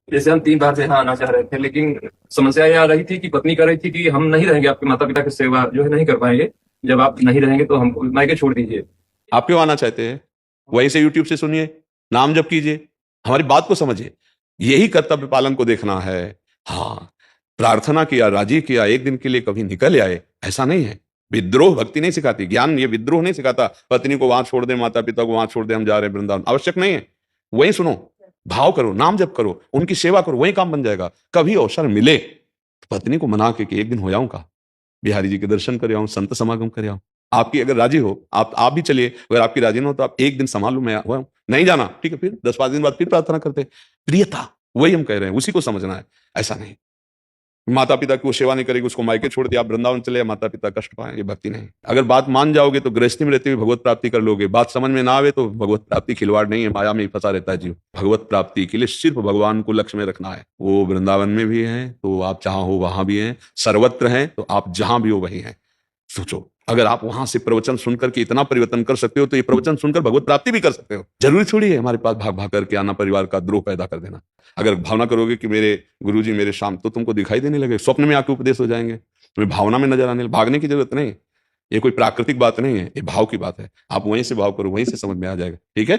जैसे हम 3 बार से यहाँ आना चाह रहे थे, लेकिन समस्या ये आ रही थी कि पत्नी कह रही थी कि हम नहीं रहेंगे, आपके माता पिता की सेवा जो है नहीं कर पाएंगे, जब आप नहीं रहेंगे तो हमको मायके छोड़ दीजिए। आप क्यों आना चाहते हैं? वहीं से यूट्यूब से सुनिए, नाम जप कीजिए, हमारी बात को समझिए। यही कर्तव्य पालन को देखना है। हाँ, प्रार्थना किया, राजी किया, एक दिन के लिए कभी निकल आए, ऐसा नहीं है। विद्रोह भक्ति नहीं सिखाती, ज्ञान ये विद्रोह नहीं सिखाता। पत्नी को वहां छोड़ दे, माता पिता को वहां छोड़ दे, हम जा रहे हैं वृंदावन, आवश्यक नहीं है। वहीं सुनो, भाव करो, नाम जप करो, उनकी सेवा करो, वही काम बन जाएगा। कभी अवसर मिले पत्नी को मना के कि एक दिन हो जाऊं का, बिहारी जी के दर्शन कर आऊं, संत समागम कर आऊं। आपकी अगर राजी हो, आप भी चलिए। अगर आपकी राजी ना हो तो आप एक दिन संभाल लो, मैं हुआ हूं। नहीं जाना, ठीक है, फिर 10-5 दिन बाद फिर प्रार्थना करते। प्रियता, वही हम कह रहे हैं, उसी को समझना है। ऐसा नहीं माता पिता की वो सेवा नहीं करेगी, उसको मायके छोड़ दिया, आप वृंदावन चले, माता पिता कष्ट पाए, ये भक्ति नहीं। अगर बात मान जाओगे तो गृहस्थी में रहते हुए भगवत प्राप्ति कर लोगे। बात समझ में ना आवे तो भगवत प्राप्ति खिलवाड़ नहीं है, माया में ही फंसा रहता है जीव। भगवत प्राप्ति के लिए सिर्फ भगवान को लक्ष्य में रखना है। वो वृंदावन में भी है तो आप जहां हो वहां भी हैं, सर्वत्र हैं तो आप जहां भी हो वहीं हैं। सोचो, अगर आप वहां से प्रवचन सुनकर के इतना परिवर्तन कर सकते हो तो ये प्रवचन सुनकर भगवत प्राप्ति भी कर सकते हो। जरूरी थोड़ी है हमारे पास भाग भाग करके आना, परिवार का द्रोह पैदा कर देना। अगर भावना करोगे कि मेरे गुरुजी मेरे शाम, तो तुमको दिखाई देने लगे, स्वप्न में आके उपदेश हो जाएंगे, तुम्हें भावना में नजर आने। भागने की जरूरत नहीं, ये कोई प्राकृतिक बात नहीं है, ये भाव की बात है। आप वहीं से भाव करो, वहीं से समझ में आ जाएगा। ठीक है।